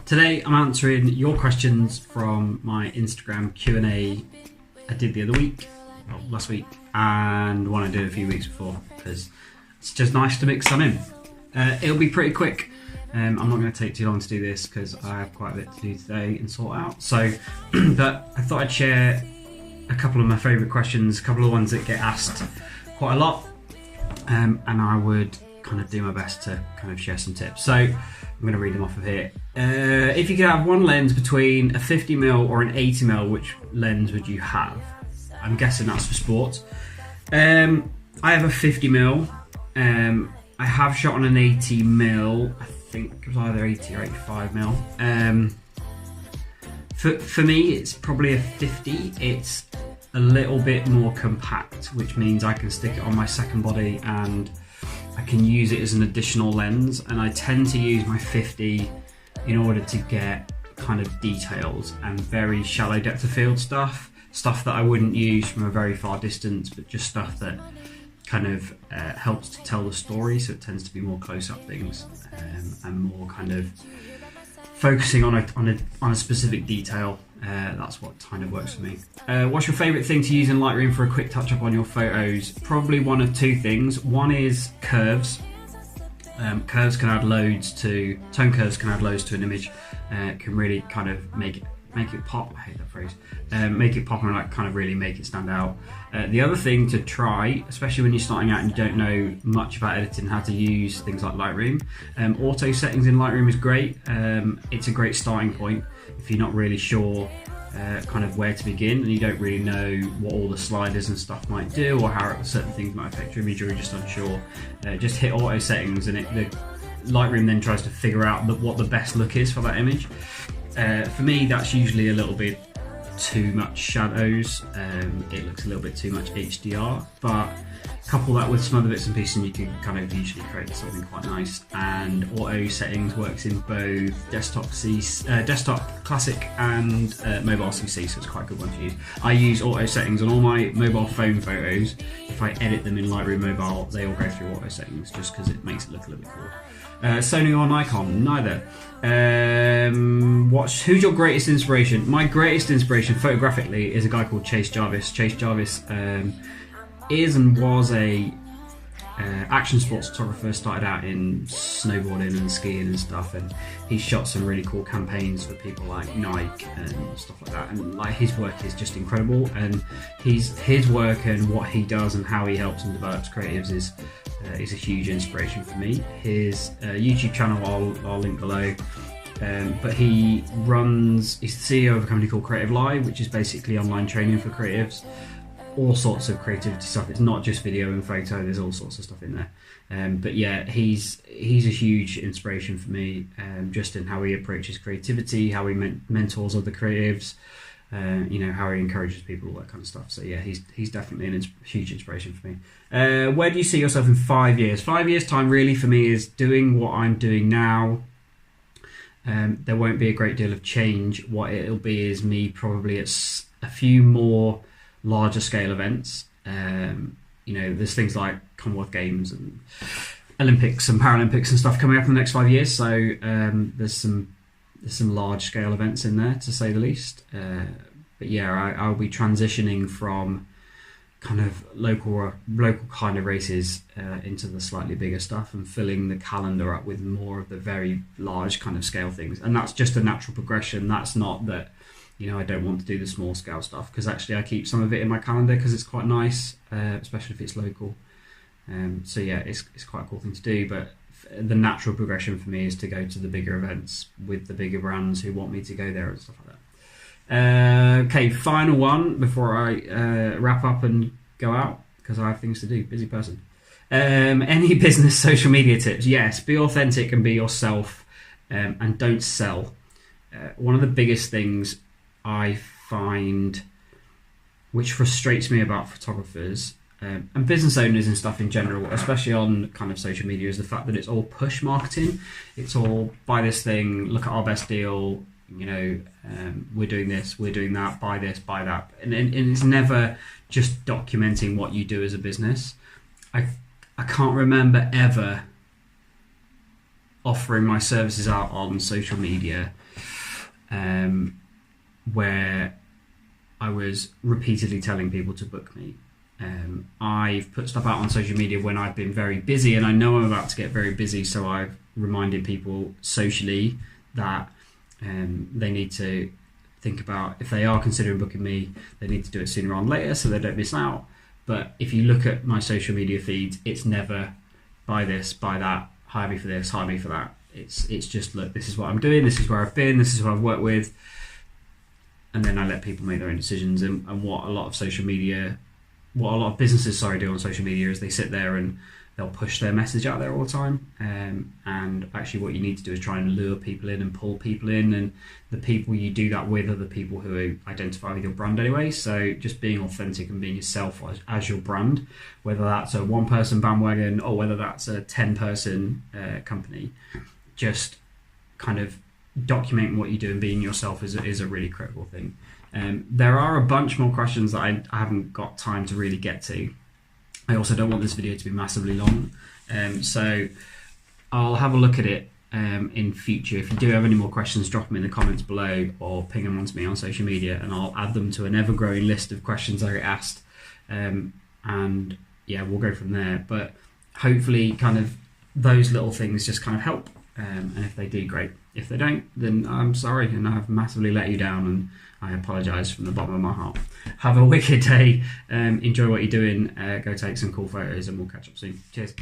Today I'm answering your questions from my Instagram Q&A I did the other week, well, last week, and one I did a few weeks before, because it's just nice to mix some in. It'll be pretty quick. I'm not going to take too long to do this because I have quite a bit to do today and sort out. So, but I thought I'd share a couple of my favourite questions, a couple of ones that get asked quite a lot, and I would kind of do my best to kind of share some tips. So I'm going to read them off of here. If you could have one lens between a 50mm or an 80mm, which lens would you have? I'm guessing that's for sport. I have a 50mm. I have shot on an 80mm. I think it was either 80 or 85mm. For me, it's probably a 50. It's a little bit more compact, which means I can stick it on my second body and I can use it as an additional lens. And I tend to use my 50 in order to get kind of details and very shallow depth of field stuff that I wouldn't use from a very far distance, but just stuff that kind of helps to tell the story. So it tends to be more close-up things and more kind of focusing on a specific detail. That's what kind of works for me. What's your favourite thing to use in Lightroom for a quick touch-up on your photos? Probably one of two things. One is curves. Tone curves can add loads to an image. It can really kind of make it pop. I hate that phrase. Make it pop and like kind of really make it stand out. The other thing to try, especially when you're starting out and you don't know much about editing, how to use things like Lightroom. Auto settings in Lightroom is great. It's a great starting point if you're not really sure kind of where to begin and you don't really know what all the sliders and stuff might do or how certain things might affect your image, or you're just unsure. Just hit auto settings and the Lightroom then tries to figure out what the best look is for that image. For me, that's usually a little bit too much shadows. It looks a little bit too much HDR, but couple that with some other bits and pieces and you can kind of usually create something quite nice. And auto settings works in both desktop classic and mobile CC, so it's quite a good one to use. I use auto settings on all my mobile phone photos. If I edit them in Lightroom Mobile, they all go through auto settings just because it makes it look a little bit cool. Sony or Nikon? Neither. Who's your greatest inspiration? My greatest inspiration photographically is a guy called Chase Jarvis. Chase Jarvis is and was a action sports photographer. Started out in snowboarding and skiing and stuff, and he shot some really cool campaigns for people like Nike and stuff like that. And like his work is just incredible, and his work and what he does and how he helps and develops creatives is a huge inspiration for me. His YouTube channel I'll link below. But he's the CEO of a company called Creative Live, which is basically online training for creatives. All sorts of creativity stuff. It's not just video and photo. There's all sorts of stuff in there. But yeah, he's a huge inspiration for me, just in how he approaches creativity, how he mentors other creatives, how he encourages people, all that kind of stuff. So yeah, he's definitely a huge inspiration for me. Where do you see yourself in 5 years? 5 years time really for me is doing what I'm doing now. There won't be a great deal of change. What it'll be is me probably at a few more larger scale events. There's things like Commonwealth Games and Olympics and Paralympics and stuff coming up in the next 5 years. So there's some large scale events in there, to say the least. But yeah, I'll be transitioning from kind of local kind of races into the slightly bigger stuff and filling the calendar up with more of the very large kind of scale things. And that's just a natural progression. That's not that I don't want to do the small scale stuff, because actually I keep some of it in my calendar because it's quite nice, especially if it's local. So yeah, it's quite a cool thing to do, but the natural progression for me is to go to the bigger events with the bigger brands who want me to go there and stuff like that. Okay, final one before I wrap up and go out, because I have things to do, busy person. Any business social media tips? Yes, be authentic and be yourself, and don't sell. One of the biggest things I find, which frustrates me about photographers and business owners and stuff in general, especially on kind of social media, is the fact that it's all push marketing. It's all buy this thing, look at our best deal, we're doing this, we're doing that, buy this, buy that. And it's never just documenting what you do as a business. I can't remember ever offering my services out on social media, where I was repeatedly telling people to book me. I've put stuff out on social media when I've been very busy, and I know I'm about to get very busy, so I've reminded people socially that they need to think about, if they are considering booking me, they need to do it sooner rather than later so they don't miss out. But if you look at my social media feeds, it's never buy this, buy that, hire me for this, hire me for that. It's just, look, this is what I'm doing, this is where I've been, this is who I've worked with, and then I let people make their own decisions. And what a lot of businesses do on social media is they sit there and they'll push their message out there all the time. And actually what you need to do is try and lure people in and pull people in. And the people you do that with are the people who identify with your brand anyway. So just being authentic and being yourself as your brand, whether that's a one-person bandwagon or whether that's a 10-person company, just kind of documenting what you do and being yourself is a really critical thing. There are a bunch more questions that I haven't got time to really get to. I also don't want this video to be massively long, so I'll have a look at it in future. If you do have any more questions, drop them in the comments below or ping them onto me on social media, and I'll add them to an ever-growing list of questions I get asked, and yeah, we'll go from there. But hopefully kind of those little things just kind of help, and if they do, great. If they don't, then I'm sorry, and I've massively let you down, and I apologise from the bottom of my heart. Have a wicked day. Enjoy what you're doing. Go take some cool photos, and we'll catch up soon. Cheers.